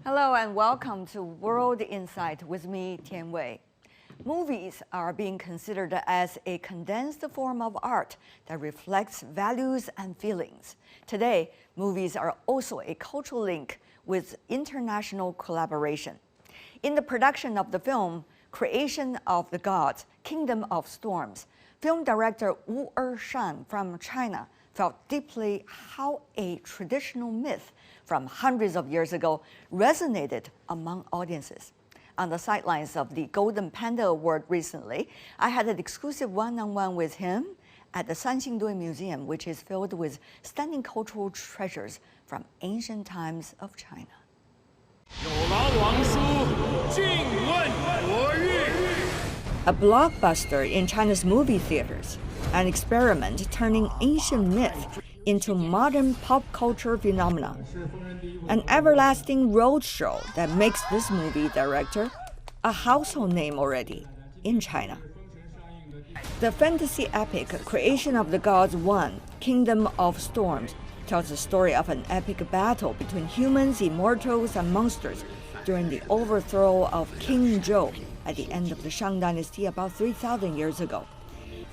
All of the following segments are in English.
Hello and welcome to World Insight with me, Tian Wei. Movies are being considered as a condensed form of art that reflects values and feelings. Today, movies are also a cultural link with international collaboration. In the production of the film, Creation of the Gods, Kingdom of Storms, film director Wuershan from China felt deeply how a traditional myth from hundreds of years ago resonated among audiences. On the sidelines of the Golden Panda Award recently, I had an exclusive one-on-one with him at the Sanxingdui Museum, which is filled with stunning cultural treasures from ancient times of China. A blockbuster in China's movie theaters, an experiment turning ancient myth into modern pop culture phenomena, an everlasting roadshow that makes this movie director a household name already in China. The fantasy epic Creation of the Gods 1, Kingdom of Storms, tells the story of an epic battle between humans, immortals, and monsters during the overthrow of King Zhou at the end of the Shang Dynasty about 3,000 years ago.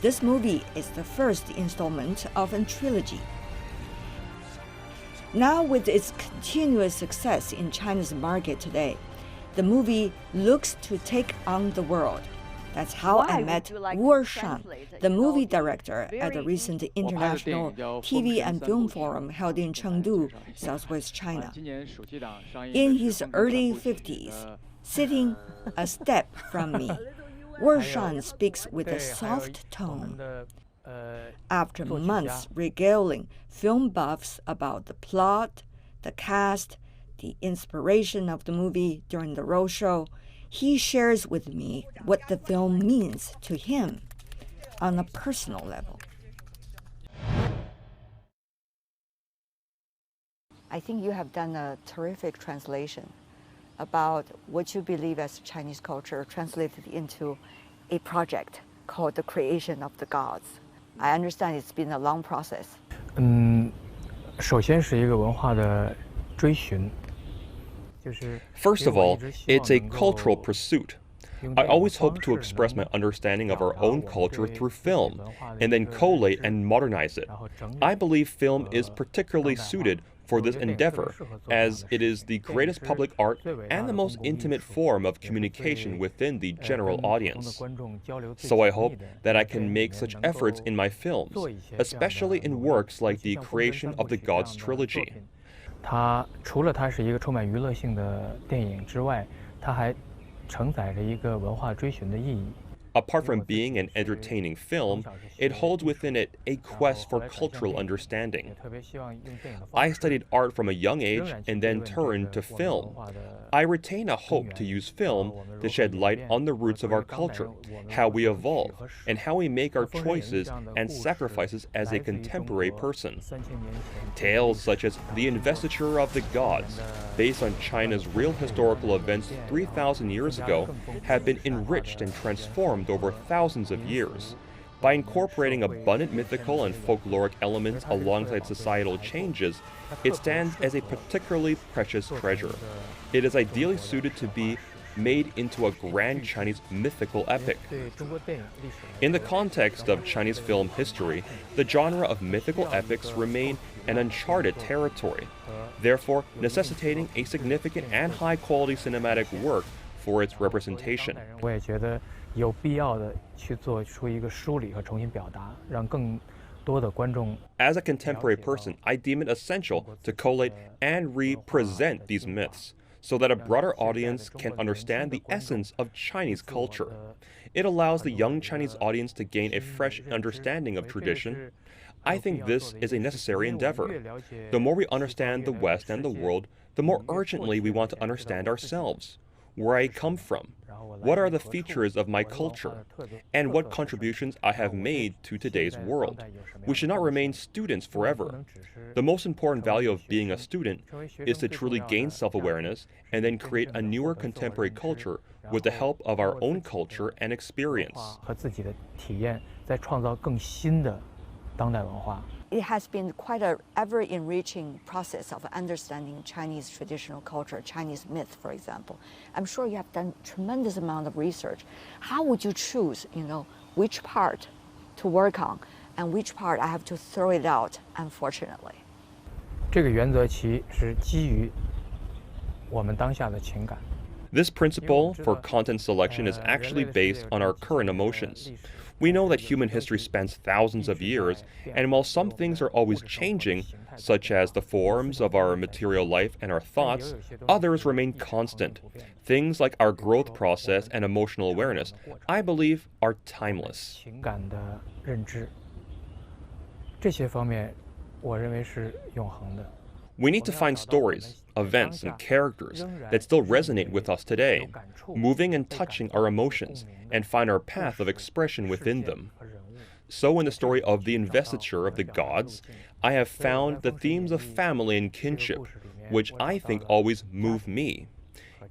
This movie is the first installment of a trilogy. Now, with its continuous success in China's market today, the movie looks to take on the world. That's how I met Wuershan, the movie director, at a recent international TV and film forum held in Chengdu, southwest China. In his early 50s, sitting a step from me, Wuershan speaks with a soft tone. After months regaling film buffs about the plot, the cast, the inspiration of the movie during the roadshow, he shares with me what the film means to him on a personal level. I think you have done a terrific translation about what you believe as Chinese culture translated into a project called The Creation of the Gods. I understand it's been a long process. 首先是一个文化的追寻。 First of all, it's a cultural pursuit. I always hope to express my understanding of our own culture through film, and then collate and modernize it. I believe film is particularly suited for this endeavor, as it is the greatest public art and the most intimate form of communication within the general audience. So I hope that I can make such efforts in my films, especially in works like the Creation of the Gods trilogy. 它除了它是一个充满娱乐性的电影之外，它还承载着一个文化追寻的意义。 Apart from being an entertaining film, it holds within it a quest for cultural understanding. I studied art from a young age and then turned to film. I retain a hope to use film to shed light on the roots of our culture, how we evolve, and how we make our choices and sacrifices as a contemporary person. Tales such as the Investiture of the Gods, based on China's real historical events 3,000 years ago, have been enriched and transformed over thousands of years. By incorporating abundant mythical and folkloric elements alongside societal changes, it stands as a particularly precious treasure. It is ideally suited to be made into a grand Chinese mythical epic. In the context of Chinese film history, the genre of mythical epics remain an uncharted territory, therefore necessitating a significant and high-quality cinematic work for its representation. 我也觉得有必要的去做出一个梳理和重新表达，让更多的观众。 As a contemporary person, I deem it essential to collate and represent these myths, so that a broader audience can understand the essence of Chinese culture. It allows the young Chinese audience to gain a fresh understanding of tradition. I think this is a necessary endeavor. The more we understand the West and the world, the more urgently we want to understand ourselves. where I come from, what are the features of my culture, and what contributions I have made to today's world. We should not remain students forever. The most important value of being a student is to truly gain self-awareness and then create a newer contemporary culture with the help of our own culture and experience. 和自己的体验，再创造更新的当代文化。 It has been quite an ever-enriching process of understanding Chinese traditional culture, Chinese myth, for example. I'm sure you have done tremendous amount of research. How would you choose, which part to work on and which part I have to throw it out, unfortunately? 这个原则其实基于我们当下的情感。 This principle for content selection is actually based on our current emotions. We know that human history spans thousands of years, and while some things are always changing, such as the forms of our material life and our thoughts, others remain constant. Things like our growth process and emotional awareness, I believe, are timeless. 情感的认知，这些方面，我认为是永恒的。 We need to find stories, events, and characters that still resonate with us today, moving and touching our emotions, and find our path of expression within them. So in the story of the Investiture of the Gods, I have found the themes of family and kinship, which I think always move me.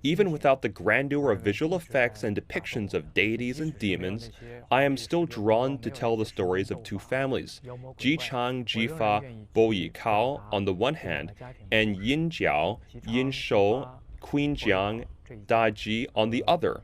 Even without the grandeur of visual effects and depictions of deities and demons, I am still drawn to tell the stories of two families, Jichang, Jifa, Bo Yikao on the one hand, and Yin Jiao, Yin Shou, Queen Jiang, Da Ji on the other.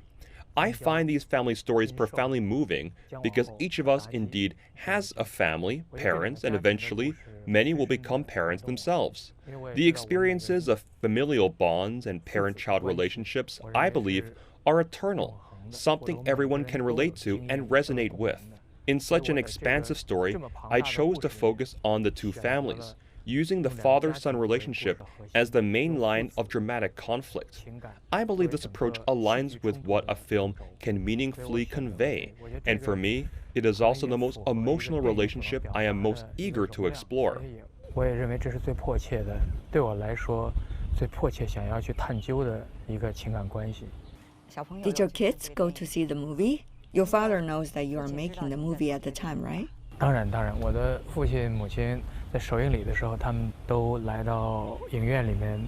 I find these family stories profoundly moving because each of us indeed has a family, parents, and eventually many will become parents themselves. The experiences of familial bonds and parent-child relationships, I believe, are eternal, something everyone can relate to and resonate with. In such an expansive story, I chose to focus on the two families, using the father-son relationship as the main line of dramatic conflict. I believe this approach aligns with what a film can meaningfully convey, and for me, it is also the most emotional relationship I am most eager to explore. 我也认为这是最迫切的，对我来说，最迫切想要去探究的一个情感关系。 Did your kids go to see the movie? Your father knows that you are making the movie at the time, right? 当然，我的父亲、母亲在首映礼的时候，他们都来到影院里面。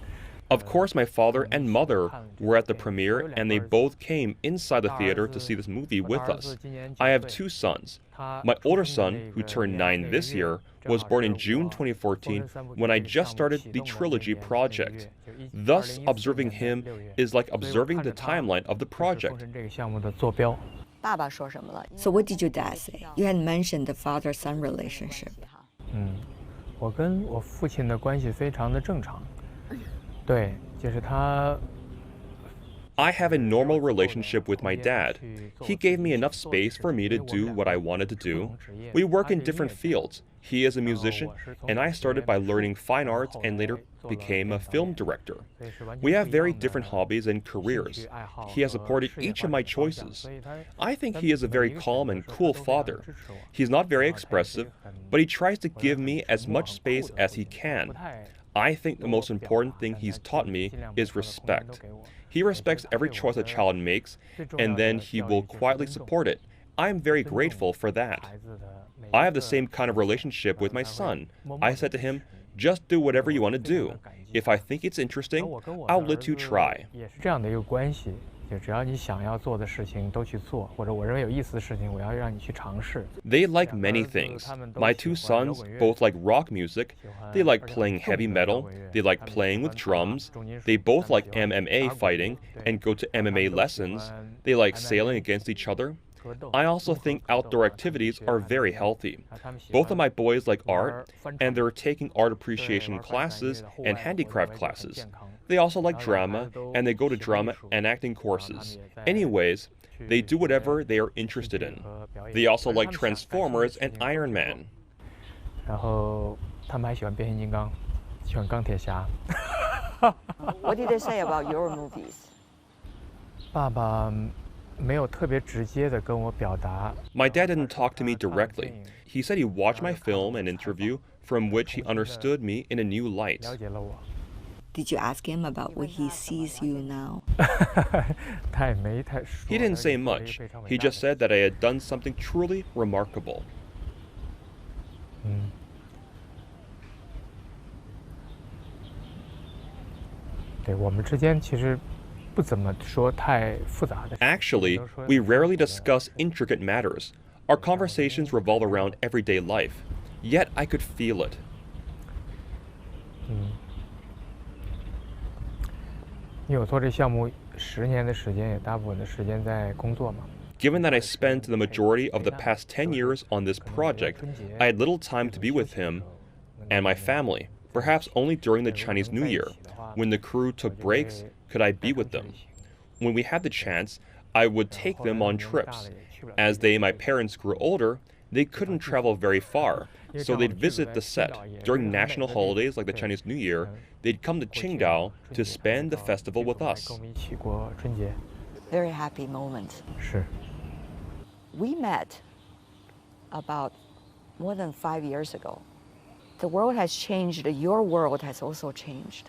Of course, my father and mother were at the premiere, and they both came inside the theater to see this movie with us. I have two sons. My older son, who turned 9 this year, was born in June 2014 when I just started the Trilogy project. Thus, observing him is like observing the timeline of the project. 这个项目的坐标。 So what did your dad say? You had mentioned the father-son relationship. 我跟我父亲的关系非常的正常。对，就是他。 I have a normal relationship with my dad. He gave me enough space for me to do what I wanted to do. We work in different fields. He is a musician, and I started by learning fine arts and later became a film director. We have very different hobbies and careers. He has supported each of my choices. I think he is a very calm and cool father. He's not very expressive, but he tries to give me as much space as he can. I think the most important thing he's taught me is respect. He respects every choice a child makes, and then he will quietly support it. I am very grateful for that. I have the same kind of relationship with my son. I said to him, just do whatever you want to do. If I think it's interesting, I'll let you try. 也是这样的一个关系，就只要你想要做的事情都去做，或者我认为有意思的事情，我要让你去尝试。 They like many things. My two sons both like rock music. They like playing heavy metal. They like playing with drums. They both like MMA fighting and go to MMA lessons. They like sailing against each other. I also think outdoor activities are very healthy. Both of my boys like art, and they're taking art appreciation classes and handicraft classes. They also like drama, and they go to drama and acting courses. Anyways, they do whatever they are interested in. They also like Transformers and Iron Man. 然后他们还喜欢变形金刚，喜欢钢铁侠。 What did they say about your movies? 爸爸没有特别直接的跟我表达。 My dad didn't talk to me directly. He said he watched my film and interview, from which he understood me in a new light. 了解了我。Did you ask him about what he sees you now? He didn't say much. He just said that I had done something truly remarkable. 对，我们之间其实不怎么说太复杂的。Actually, we rarely discuss intricate matters. Our conversations revolve around everyday life. Yet I could feel it. 因为我做这项目10年的时间，也大部分的时间在工作嘛。 Given that I spent the majority of the past 10 years on this project, I had little time to be with him and my family. Perhaps only during the Chinese New Year, when the crew took breaks, could I be with them. When we had the chance, I would take them on trips. As my parents grew older, they couldn't travel very far, so they'd visit the set. During national holidays like the Chinese New Year, they'd come to Qingdao to spend the festival with us. Very happy moment. 是。 We met about more than 5 years ago. The world has changed, your world has also changed.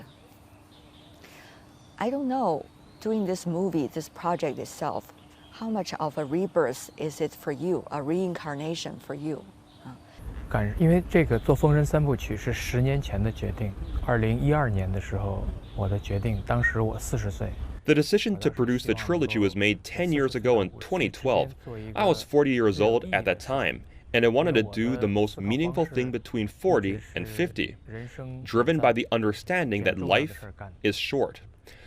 I don't know, doing this movie, this project itself, how much of a rebirth is it for you, a reincarnation for you? 因为这个做《封神3部曲》是10年前的决定，2012年的时候我的决定，当时我40岁。 The decision to produce the trilogy was made 10 years ago in 2012. I was 40 years old at that time, and I wanted to do the most meaningful thing between 40 and 50, driven by the understanding that life is short.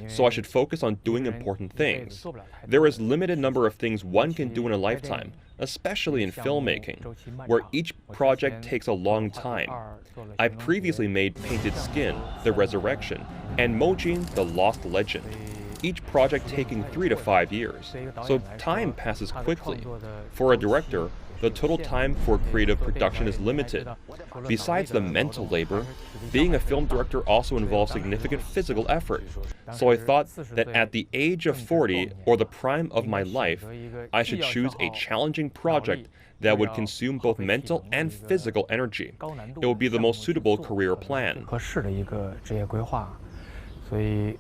So I should focus on doing important things. There is a limited number of things one can do in a lifetime, especially in filmmaking, where each project takes a long time. I previously made Painted Skin, The Resurrection, and Mojin, The Lost Legend. Each project taking 3 to 5 years, so time passes quickly. For a director, the total time for creative production is limited. Besides the mental labor, being a film director also involves significant physical effort. So I thought that at the age of 40, or the prime of my life, I should choose a challenging project that would consume both mental and physical energy. It would be the most suitable career plan. 合适的一个职业规划，所以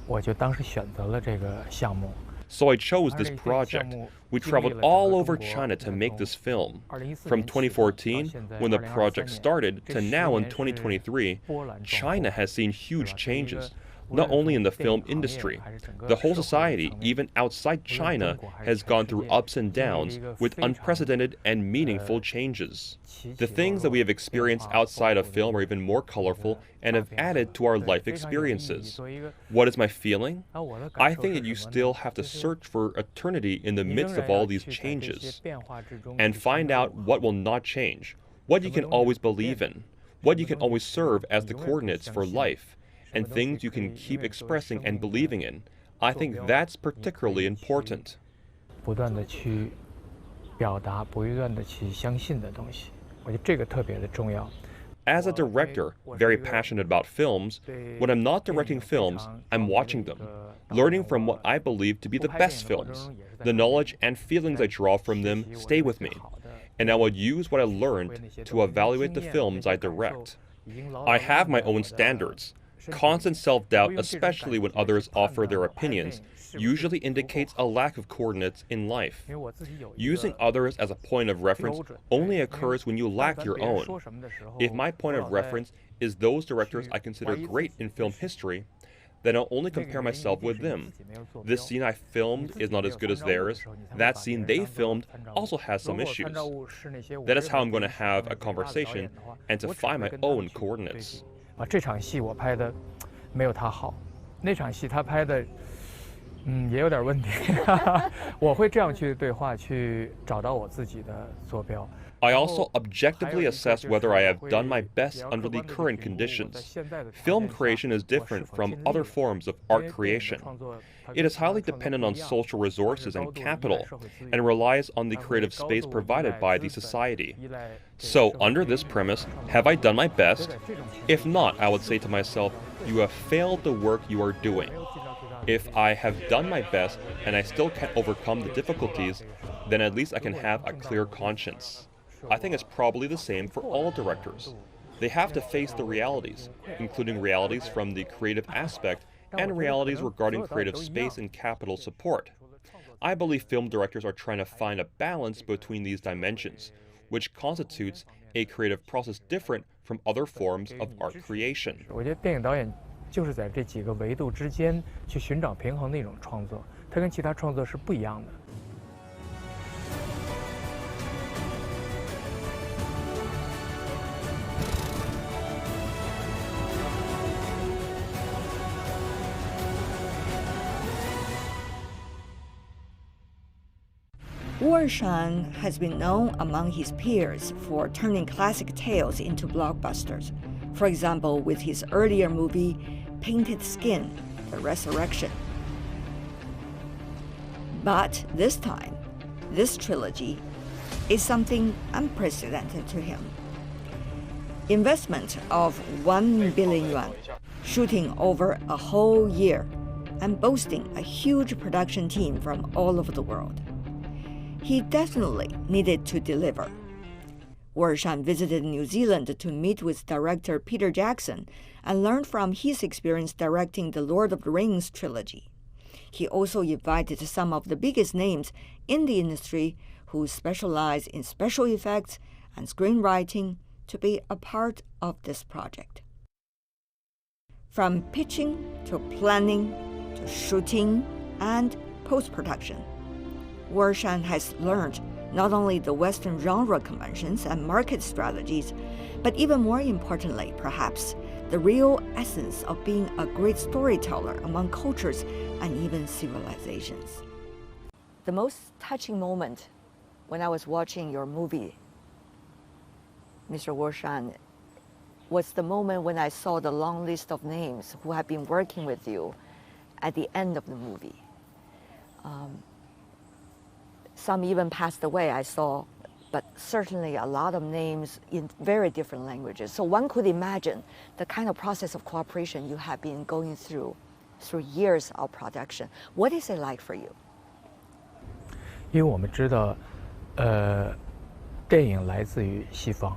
我就当时选择了这个项目。 So I chose this project. We traveled all over China to make this film. From 2014, when the project started, to now in 2023, China has seen huge changes, not only in the film industry. The whole society, even outside China, has gone through ups and downs with unprecedented and meaningful changes. The things that we have experienced outside of film are even more colorful and have added to our life experiences. What is my feeling? I think that you still have to search for eternity in the midst of all these changes and find out what will not change, what you can always believe in, what you can always serve as the coordinates for life, and things you can keep expressing and believing in. I think that's particularly important. 不断的去表达，不断的去相信的东西，我觉得这个特别的重要。 As a director, very passionate about films, when I'm not directing films, I'm watching them, learning from what I believe to be the best films. The knowledge and feelings I draw from them stay with me, and I will use what I learned to evaluate the films I direct. I have my own standards. Constant self-doubt, especially when others offer their opinions, usually indicates a lack of coordinates in life. Using others as a point of reference only occurs when you lack your own. If my point of reference is those directors I consider great in film history, then I'll only compare myself with them. This scene I filmed is not as good as theirs. That scene they filmed also has some issues. That is how I'm going to have a conversation and to find my own coordinates. 啊，这场戏我拍的没有他好，那场戏他拍的，也有点问题。我会这样去对话，去找到我自己的坐标。 I also objectively assess whether I have done my best under the current conditions. Film creation is different from other forms of art creation. It is highly dependent on social resources and capital, and relies on the creative space provided by the society. So, under this premise, have I done my best? If not, I would say to myself, you have failed the work you are doing. If I have done my best and I still can't overcome the difficulties, then at least I can have a clear conscience. I think it's probably the same for all directors. They have to face the realities, including realities from the creative aspect and realities regarding creative space and capital support. I believe film directors are trying to find a balance between these dimensions, which constitutes a creative process different from other forms of art creation. 我觉得电影导演就是在这几个维度之间去寻找平衡的一种创作，它跟其他创作是不一样的。Wuershan has been known among his peers for turning classic tales into blockbusters. For example, with his earlier movie, Painted Skin, The Resurrection. But this time, this trilogy is something unprecedented to him. Investment of 1 billion yuan, shooting over a whole year, and boasting a huge production team from all over the world. He definitely needed to deliver. Wuershan visited New Zealand to meet with director Peter Jackson and learn from his experience directing the Lord of the Rings trilogy. He also invited some of the biggest names in the industry who specialize in special effects and screenwriting to be a part of this project. From pitching to planning to shooting and post-production, Wuershan has learned not only the Western genre conventions and market strategies, but even more importantly, perhaps, the real essence of being a great storyteller among cultures and even civilizations. The most touching moment when I was watching your movie, Mr. Wuershan, was the moment when I saw the long list of names who have been working with you at the end of the movie. Some even passed away, I saw, but certainly a lot of names in very different languages. So one could imagine the kind of process of cooperation you have been going through years of production. What is it like for you? 因为我们知道，电影来自于西方。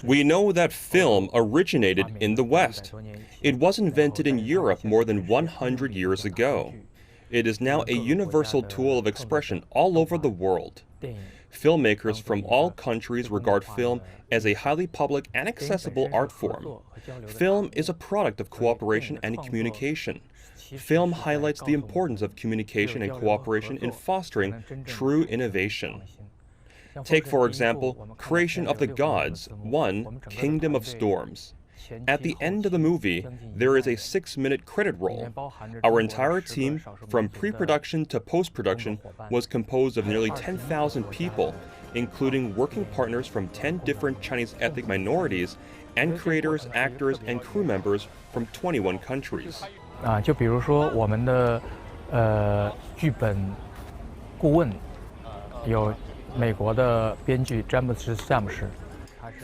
We know that film originated in the West. It was invented in Europe more than 100 years ago. It is now a universal tool of expression all over the world. Filmmakers from all countries regard film as a highly public and accessible art form. Film is a product of cooperation and communication. Film highlights the importance of communication and cooperation in fostering true innovation. Take, for example, Creation of the Gods, 1, Kingdom of Storms. At the end of the movie, there is a 6-minute credit roll. Our entire team, from pre-production to post-production, was composed of nearly 10,000 people, including working partners from 10 different Chinese ethnic minorities, and creators, actors, and crew members from 21 countries. 就比如说我们的剧本顾问有美国的编剧詹姆斯·詹姆士。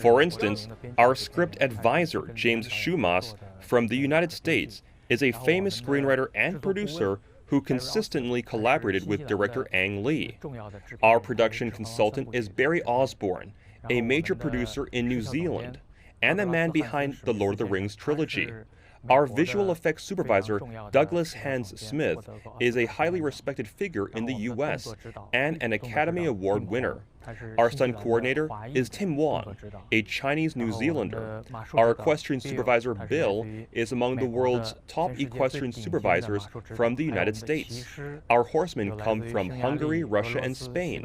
For instance, our script advisor, James Schumas, from the United States, is a famous screenwriter and producer who consistently collaborated with director Ang Lee. Our production consultant is Barry Osborne, a major producer in New Zealand, and the man behind the Lord of the Rings trilogy. Our visual effects supervisor, Douglas Hans Smith, is a highly respected figure in the U.S. and an Academy Award winner. Our stunt coordinator is Tim Wong, a Chinese New Zealander. Our equestrian supervisor, Bill, is among the world's top equestrian supervisors from the United States. Our horsemen come from Hungary, Russia, and Spain.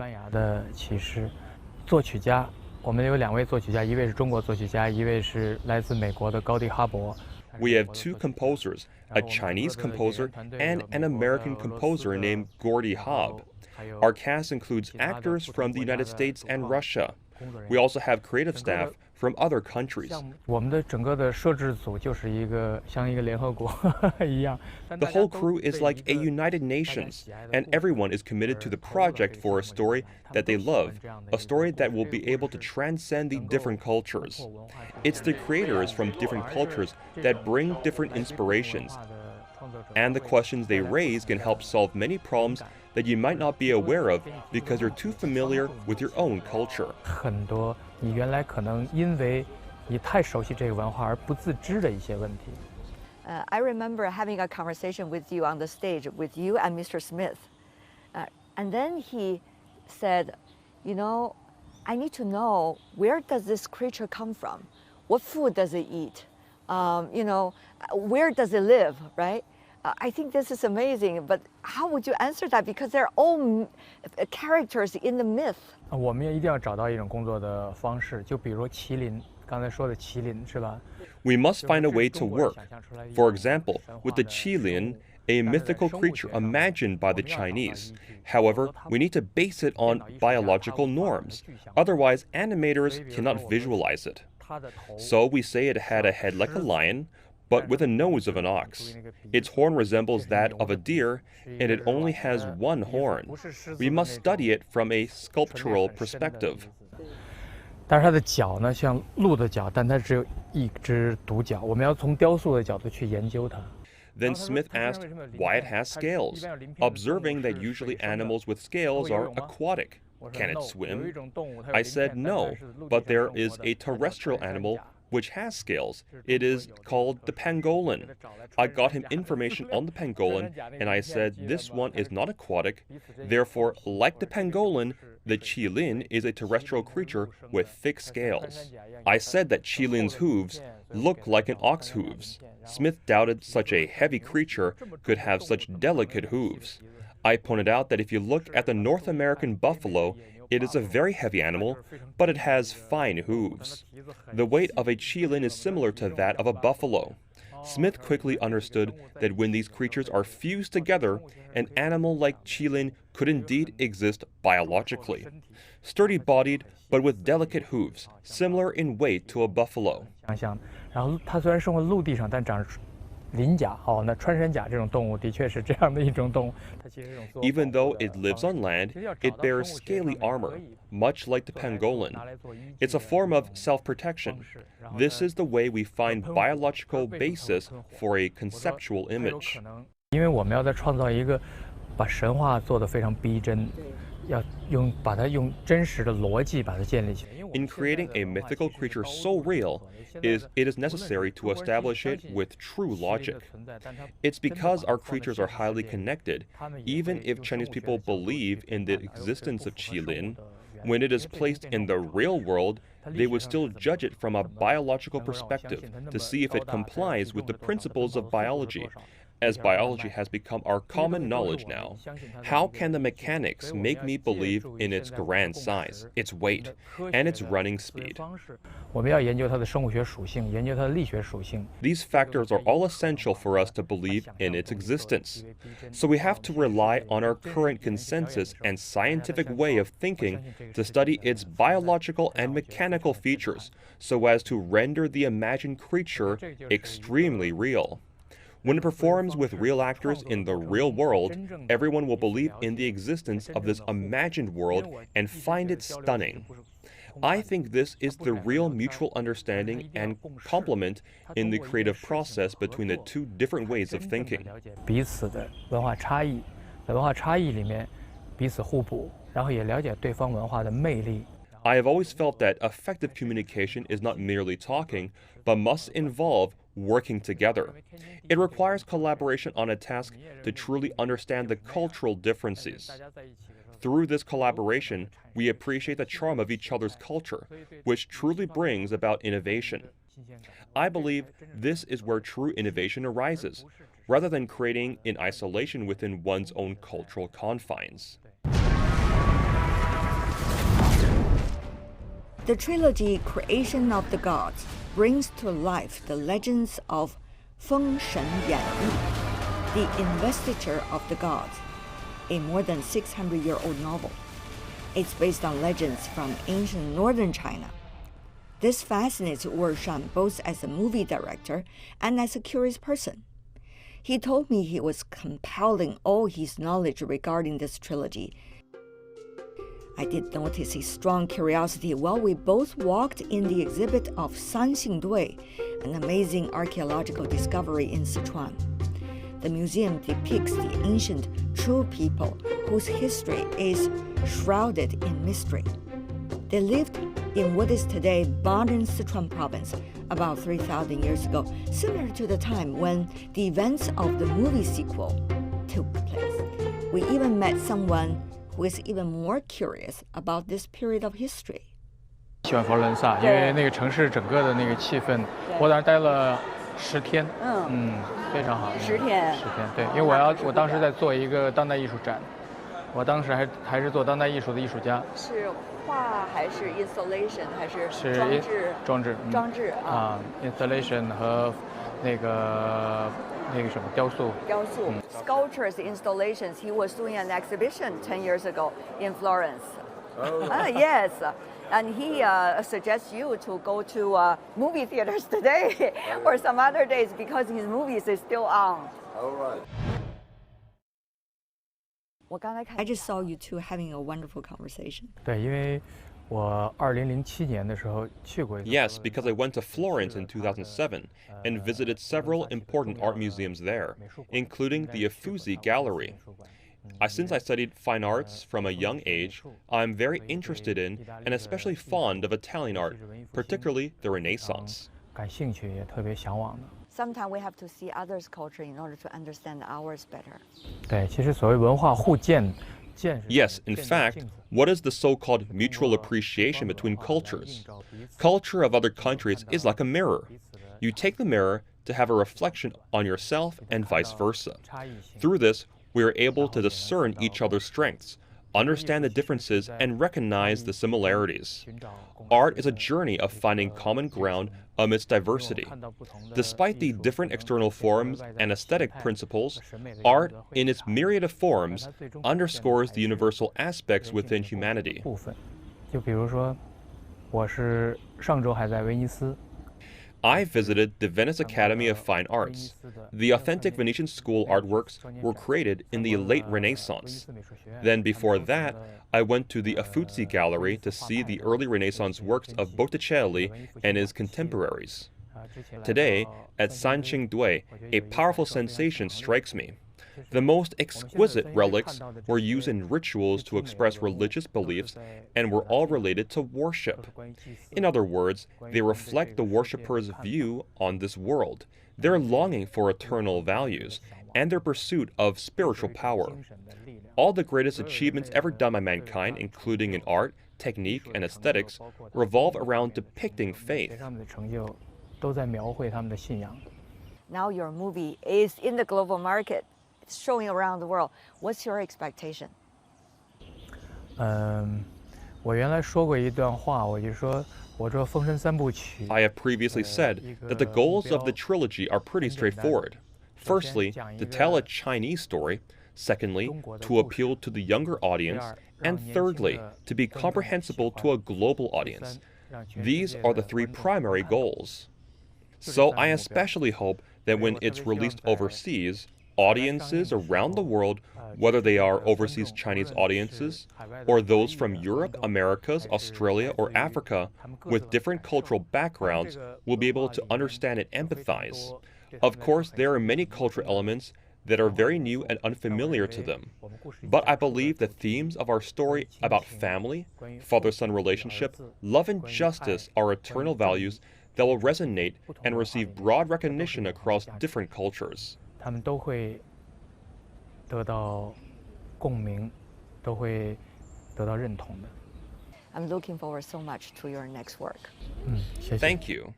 作曲家，我们有2位作曲家，一位是中国作曲家，一位是来自美国的高地哈伯。 We have 2 composers, a Chinese composer and an American composer named Gordy Hobb. Our cast includes actors from the United States and Russia. We also have creative staff from other countries. 我们的整个的摄制组就是像一个联合国一样。 The whole crew is like a United Nations, and everyone is committed to the project for a story that they love, a story that will be able to transcend the different cultures. It's the creators from different cultures that bring different inspirations, and the questions they raise can help solve many problems that you might not be aware of because you're too familiar with your own culture. 很多你原来可能因为你太熟悉这个文化而不自知的一些问题。I remember having a conversation with you on the stage, with you and Mr. Smith. And then he said, you know, I need to know, where does this creature come from? What food does it eat? You know, where does it live, right? I think this is amazing, but how would you answer that? Because they're all characters in the myth. 我们也一定要找到一种工作的方式，就比如麒麟，刚才说的麒麟是吧？ We must find a way to work. For example, with the qilin, a mythical creature imagined by the Chinese. However, we need to base it on biological norms. Otherwise, animators cannot visualize it. So we say it had a head like a lion, but with a nose of an ox. Its horn resembles that of a deer, and it only has one horn. We must study it from a sculptural perspective. 但是它的脚呢，像鹿的脚，但它只有一只独角。我们要从雕塑的角度去研究它。 Then Smith asked why it has scales, observing that usually animals with scales are aquatic. Can it swim? I said no, but there is a terrestrial animal which has scales. It is called the pangolin. I got him information on the pangolin, and I said this one is not aquatic. Therefore, like the pangolin, the qilin is a terrestrial creature with thick scales. I said that qilin's hooves look like an ox hooves. Smith doubted such a heavy creature could have such delicate hooves. I pointed out that if you look at the North American buffalo, it is a very heavy animal, but it has fine hooves. The weight of a qilin is similar to that of a buffalo. Smith quickly understood that when these creatures are fused together, an animal like qilin could indeed exist biologically. Sturdy-bodied, but with delicate hooves, similar in weight to a buffalo. 然后它虽然生活陆地上，但长鳞甲。哦，那穿山甲这种动物的确是这样的一种动物。它其实是种 Even though it lives on land, it bears scaly armor, much like the pangolin. It's a form of self-protection. This is the way we find biological basis for a conceptual image. 因为我们要在创造一个把神话做得非常逼真，要把它用真实的逻辑把它建立起来。 In creating a mythical creature so real, it is necessary to establish it with true logic. It's because our creatures are highly connected, even if Chinese people believe in the existence of qilin, when it is placed in the real world, they would still judge it from a biological perspective to see if it complies with the principles of biology. As biology has become our common knowledge now, how can the mechanics make me believe in its grand size, its weight, and its running speed? 我们要研究它的生物学属性，研究它的力学属性。 These factors are all essential for us to believe in its existence. So we have to rely on our current consensus and scientific way of thinking to study its biological and mechanical features so as to render the imagined creature extremely real. When it performs with real actors in the real world, everyone will believe in the existence of this imagined world and find it stunning. I think this is the real mutual understanding and complement in the creative process between the two different ways of thinking. 彼此的文化差异，在文化差异里面彼此互补，然后也了解对方文化的魅力。 I have always felt that effective communication is not merely talking, but must involve working together. It requires collaboration on a task to truly understand the cultural differences. Through this collaboration, we appreciate the charm of each other's culture, which truly brings about innovation. I believe this is where true innovation arises, rather than creating in isolation within one's own cultural confines. The trilogy Creation of the Gods brings to life the legends of Wuershan, the Investiture of the Gods, a more than 600-year-old novel. It's based on legends from ancient northern China. This fascinates Wuershan both as a movie director and as a curious person. He told me he was compiling all his knowledge regarding this trilogy. I did notice a strong curiosity while we both walked in the exhibit of Sanxingdui, an amazing archaeological discovery in Sichuan. The museum depicts the ancient true people whose history is shrouded in mystery. They lived in what is today modern Sichuan province about 3,000 years ago, similar to the time when the events of the movie sequel took place. We even met someone who is even more curious about this period of history. 喜欢佛罗伦萨，因为那个城市整个的那个气氛，我在那儿待了10天，非常好。10天，对，因为我当时在做一个当代艺术展，我当时还是做当代艺术的艺术家。是画还是 installation 还是装置啊？installation 和那个什么雕塑。Sculptures, installations. He was doing an exhibition 10 years ago in Florence. Yes. And he suggests you to go to movie theaters today or some other days because his movies is still on. All right. I just saw you two having a wonderful conversation. 对，因为我2007年的时候去过。Yes, because I went to Florence in 2007 and visited several important art museums there, including the Uffizi Gallery. Since I studied fine arts from a young age, I'm very interested in and especially fond of Italian art, particularly the Renaissance. 感兴趣也特别向往的。Sometimes we have to see others' culture in order to understand ours better. 对，其实所谓文化互鉴。Yes, in fact, what is the so-called mutual appreciation between cultures? Culture of other countries is like a mirror. You take the mirror to have a reflection on yourself and vice versa. Through this, we are able to discern each other's strengths, understand the differences, and recognize the similarities. Art is a journey of finding common ground amidst diversity. Despite the different external forms and aesthetic principles, art, in its myriad of forms, underscores the universal aspects within humanity. 就比如说，我是上周还在威尼斯。I visited the Venice Academy of Fine Arts. The authentic Venetian school artworks were created in the late Renaissance. Then before that, I went to the Uffizi Gallery to see the early Renaissance works of Botticelli and his contemporaries. Today, at Sanqingdui, a powerful sensation strikes me. The most exquisite relics were used in rituals to express religious beliefs and were all related to worship. In other words, they reflect the worshipper's view on this world, their longing for eternal values, and their pursuit of spiritual power. All the greatest achievements ever done by mankind, including in art, technique, and aesthetics, revolve around depicting faith. Now your movie is in the global market. It's showing around the world. What's your expectation? 我原来说过一段话，我就说，我说《封神三部曲》。I have previously said that the goals of the trilogy are pretty straightforward. Firstly, to tell a Chinese story. Secondly, to appeal to the younger audience. And thirdly, to be comprehensible to a global audience. These are the three primary goals. So I especially hope that when it's released overseas, audiences around the world, whether they are overseas Chinese audiences or those from Europe, Americas, Australia, or Africa with different cultural backgrounds, will be able to understand and empathize. Of course, there are many cultural elements that are very new and unfamiliar to them. But I believe the themes of our story about family, father-son relationship, love and justice are eternal values that will resonate and receive broad recognition across different cultures. 他们都会得到共鸣，都会得到认同的。I'm looking forward so much to your next work. 谢谢。 Thank you.